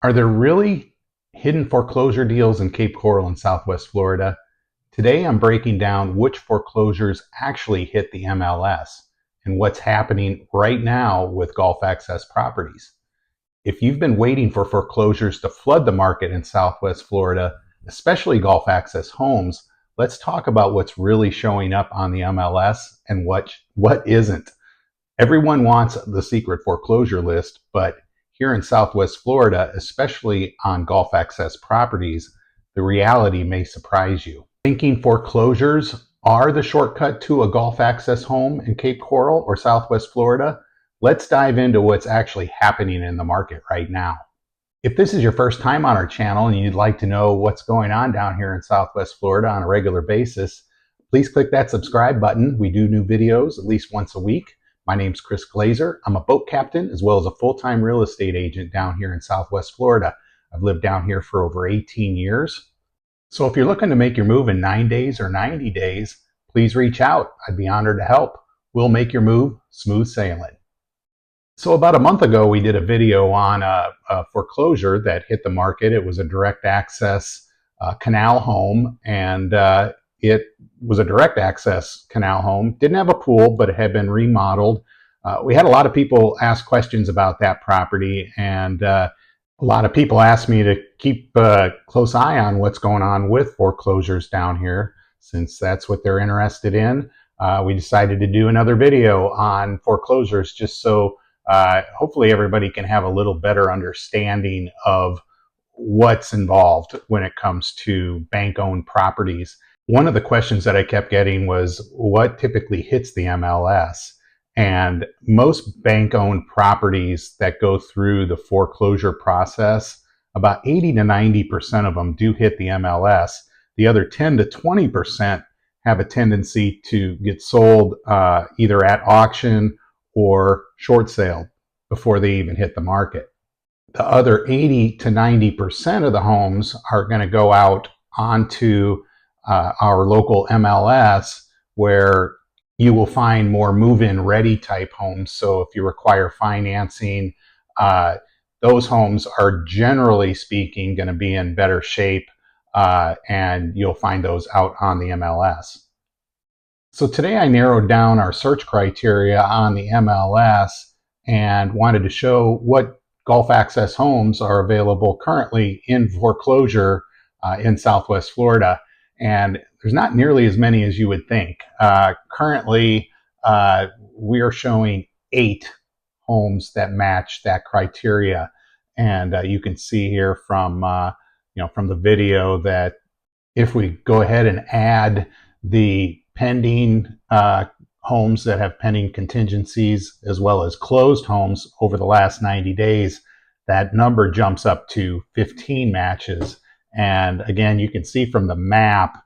Are there really hidden foreclosure deals in Cape Coral and Southwest Florida? Today I'm breaking down which foreclosures actually hit the MLS and what's happening right now with Gulf Access properties. If you've been waiting for foreclosures to flood the market in Southwest Florida, especially Gulf Access homes, let's talk about what's really showing up on the MLS and what isn't. Everyone wants the secret foreclosure list, but here in Southwest Florida, especially on Gulf Access properties, the reality may surprise you. Thinking foreclosures are the shortcut to a Gulf Access home in Cape Coral or Southwest Florida? Let's dive into what's actually happening in the market right now. If this is your first time on our channel and you'd like to know what's going on down here in Southwest Florida on a regular basis, please click that subscribe button. We do new videos at least once a week. My name's Chris Glazer. I'm a boat captain as well as a full-time real estate agent down here in Southwest Florida. I've lived down here for over 18 years. So if you're looking to make your move in 9 days or 90 days, please reach out. I'd be honored to help. We'll make your move smooth sailing. So about a month ago, we did a video on a foreclosure that hit the market. It was a direct access canal home, and it was a direct access canal home. Didn't have a pool, but it had been remodeled. We had a lot of people ask questions about that property, and a lot of people asked me to keep a close eye on what's going on with foreclosures down here, since that's what they're interested in. We decided to do another video on foreclosures just so hopefully everybody can have a little better understanding of what's involved when it comes to bank-owned properties. One of the questions that I kept getting was what typically hits the MLS? And most bank-owned properties that go through the foreclosure process, about 80 to 90% of them do hit the MLS. The other 10 to 20% have a tendency to get sold either at auction or short sale before they even hit the market. The other 80 to 90% of the homes are going to go out onto our local MLS, where you will find more move-in ready type homes. So if you require financing, those homes are generally speaking going to be in better shape, and you'll find those out on the MLS. So today I narrowed down our search criteria on the MLS and wanted to show what Gulf Access homes are available currently in foreclosure in Southwest Florida. And there's not nearly as many as you would think. Currently, we are showing 8 homes that match that criteria. And you can see here from from the video that if we go ahead and add the pending homes that have pending contingencies as well as closed homes over the last 90 days, that number jumps up to 15 matches. And again, you can see from the map,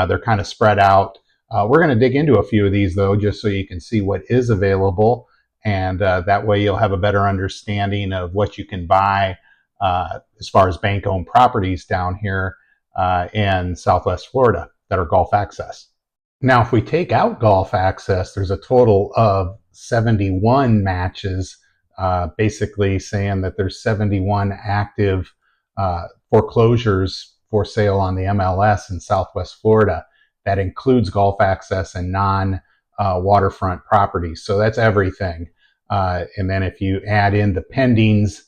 they're kind of spread out. We're going to dig into a few of these though, just so you can see what is available. And that way you'll have a better understanding of what you can buy as far as bank-owned properties down here in Southwest Florida that are Gulf Access. Now, if we take out Gulf Access, there's a total of 71 matches, basically saying that there's 71 active foreclosures for sale on the MLS in Southwest Florida. That includes Gulf Access and non-waterfront properties. So that's everything. And then if you add in the pendings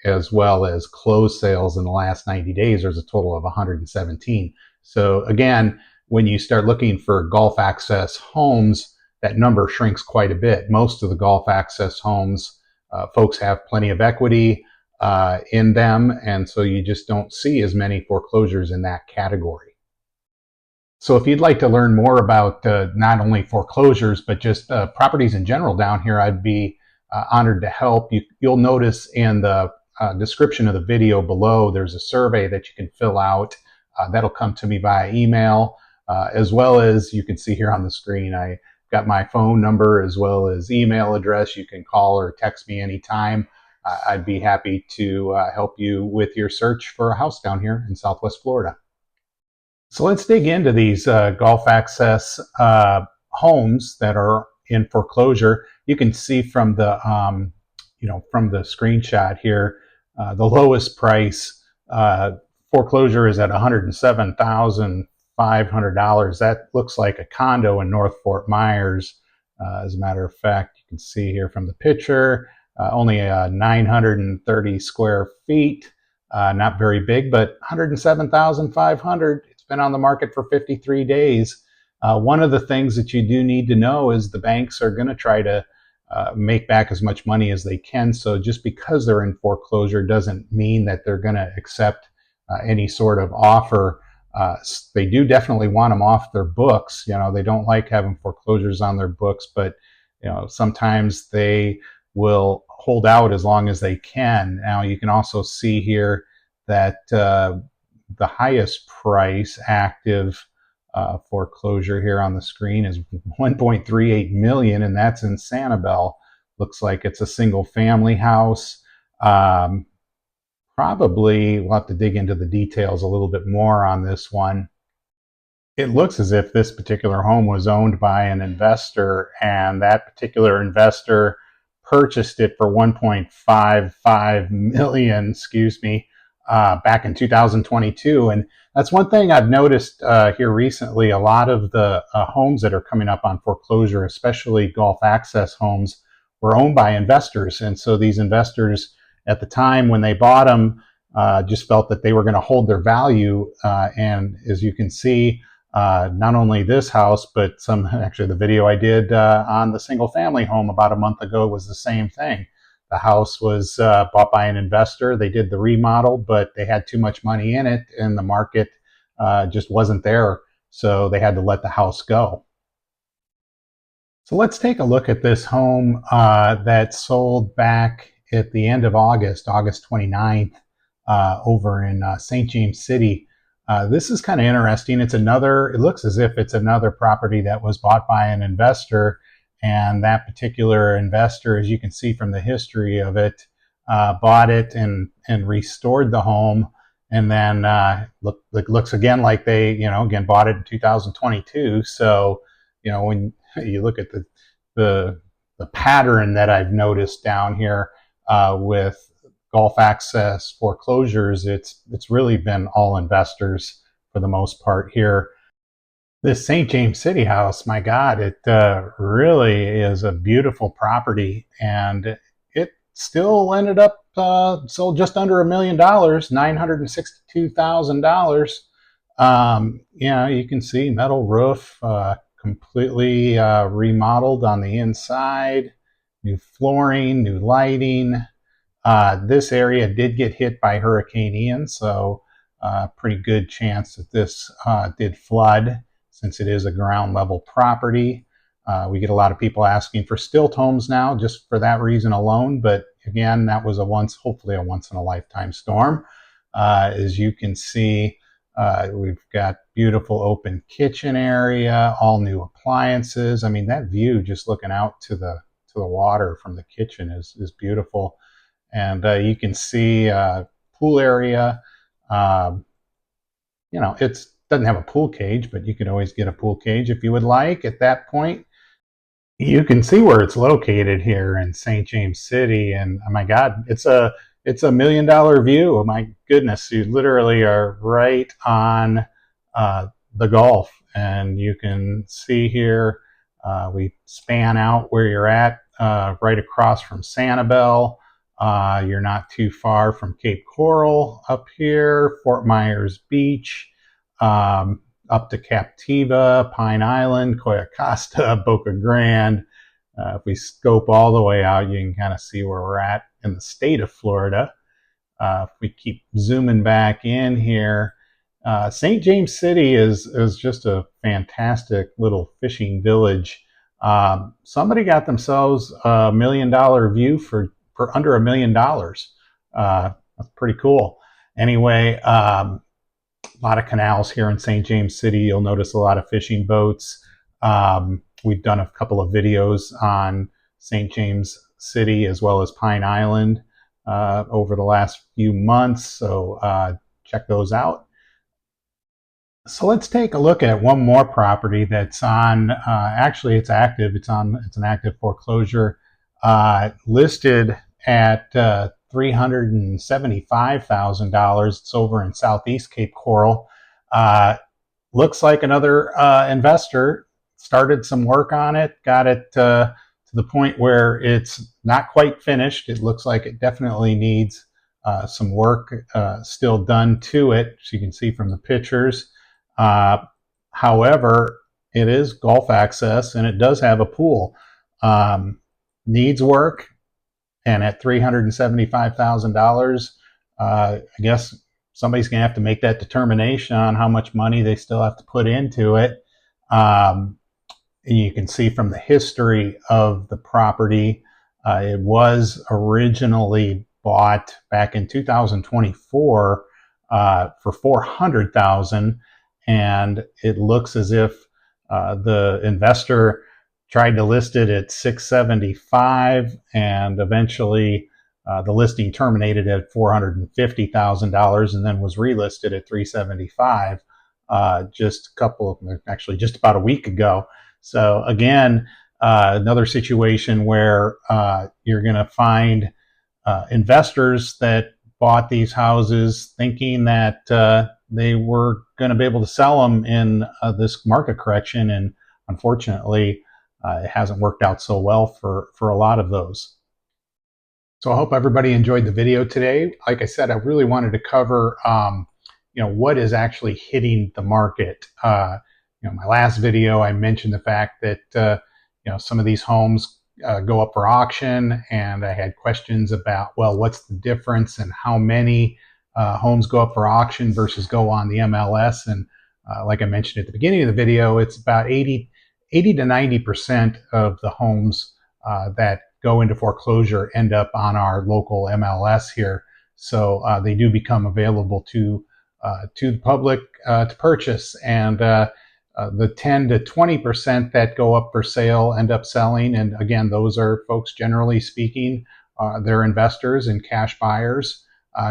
as well as closed sales in the last 90 days, there's a total of 117. So again, when you start looking for Gulf Access homes, that number shrinks quite a bit. Most of the Gulf Access homes, folks have plenty of equity in them, and so you just don't see as many foreclosures in that category. So if you'd like to learn more about not only foreclosures, but just properties in general down here, I'd be honored to help. You'll notice in the description of the video below, there's a survey that you can fill out. That'll come to me via email. As well as you can see here on the screen, I got my phone number as well as email address. You can call or text me anytime. I'd be happy to help you with your search for a house down here in Southwest Florida. So let's dig into these Gulf Access homes that are in foreclosure. You can see from the from the screenshot here The lowest price foreclosure is at $107,500. That looks like a condo in North Fort Myers. As a matter of fact, you can see here from the picture, only 930 square feet. Not very big, but 107,500. It's been on the market for 53 days. One of the things that you do need to know is the banks are going to try to make back as much money as they can. So just because they're in foreclosure doesn't mean that they're going to accept any sort of offer. They do definitely want them off their books. They don't like having foreclosures on their books, but sometimes they will hold out as long as they can. Now you can also see here that the highest price active foreclosure here on the screen is 1.38 million, and that's in Sanibel. Looks like it's a single family house. Probably we'll have to dig into the details a little bit more on this one. It looks as if this particular home was owned by an investor, and that particular investor purchased it for 1.55 million, back in 2022. And that's one thing I've noticed here recently. A lot of the homes that are coming up on foreclosure, especially Gulf access homes, were owned by investors. And so these investors, at the time when they bought them, just felt that they were going to hold their value. And as you can see, not only this house, but actually the video I did on the single family home about a month ago was the same thing. The house was bought by an investor. They did the remodel, but they had too much money in it, and the market just wasn't there. So they had to let the house go. So let's take a look at this home that sold back at the end of August, August 29th, over in St. James City. This is kind of interesting. It looks as if it's another property that was bought by an investor. And that particular investor, as you can see from the history of it, bought it and restored the home. And then looks again like they, again, bought it in 2022. So, when you look at the pattern that I've noticed down here with Gulf access foreclosures, it's really been all investors for the most part here. This St. James City house, my God, it really is a beautiful property, and it still ended up sold just under $1 million, $962,000. You can see metal roof, completely remodeled on the inside, new flooring, new lighting. This area did get hit by Hurricane Ian, so pretty good chance that this did flood, since it is a ground level property. We get a lot of people asking for stilt homes now just for that reason alone, but again, that was hopefully a once in a lifetime storm. As you can see, we've got beautiful open kitchen area, all new appliances. I mean, that view just looking out to the water from the kitchen is beautiful. And you can see pool area. It doesn't have a pool cage, but you can always get a pool cage if you would like at that point. You can see where it's located here in St. James City, and oh my God, it's a $1 million view. Oh my goodness, you literally are right on the Gulf, and you can see here we span out where you're at, right across from Sanibel. You're not too far from Cape Coral up here, Fort Myers Beach, up to Captiva, Pine Island, Coya Costa, Boca Grande. If we scope all the way out, you can kind of see where we're at in the state of Florida. If we keep zooming back in here, St. James City is just a fantastic little fishing village. Somebody got themselves a $1 million view for under $1 million. That's pretty cool. Anyway, a lot of canals here in St. James City. You'll notice a lot of fishing boats. We've done a couple of videos on St. James City as well as Pine Island over the last few months, so check those out. So let's take a look at one more property that's on, actually it's active, it's an active foreclosure, listed at $375,000. It's over in Southeast Cape Coral. Looks like another investor started some work on it, got it to the point where it's not quite finished. It looks like it definitely needs some work still done to it, as you can see from the pictures. However, it is golf access and it does have a pool. Needs work, and at $375,000, I guess somebody's going to have to make that determination on how much money they still have to put into it. You can see from the history of the property, it was originally bought back in 2024 for $400,000, and it looks as if the investor tried to list it at $675,000, and eventually the listing terminated at $450,000 and then was relisted at $375,000 just about a week ago. So again, another situation where you're going to find investors that bought these houses thinking that they were going to be able to sell them in this market correction, and unfortunately, it hasn't worked out so well for a lot of those. So I hope everybody enjoyed the video today. Like I said, I really wanted to cover what is actually hitting the market. My last video, I mentioned the fact that some of these homes go up for auction, and I had questions about, well, what's the difference and how many homes go up for auction versus go on the MLS. And like I mentioned at the beginning of the video, it's about 80 to 90% of the homes that go into foreclosure end up on our local MLS here. So they do become available to the public to purchase. And the 10 to 20% that go up for sale end up selling. And again, those are folks, generally speaking, they're investors and cash buyers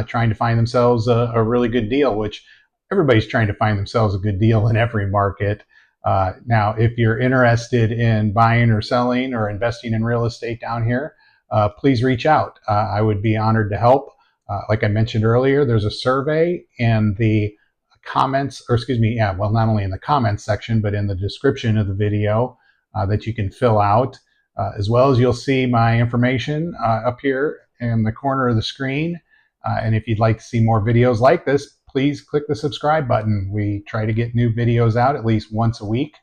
trying to find themselves a really good deal, which everybody's trying to find themselves a good deal in every market. Now, if you're interested in buying or selling or investing in real estate down here, please reach out. I would be honored to help. Like I mentioned earlier, there's a survey in the comments, not only in the comments section, but in the description of the video that you can fill out. As well as you'll see my information up here in the corner of the screen. And if you'd like to see more videos like this, please click the subscribe button. We try to get new videos out at least once a week.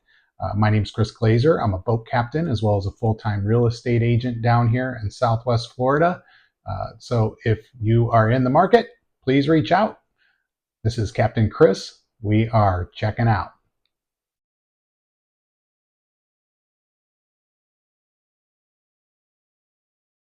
My name is Chris Glazer. I'm a boat captain as well as a full-time real estate agent down here in Southwest Florida. So if you are in the market, please reach out. This is Captain Chris. We are checking out.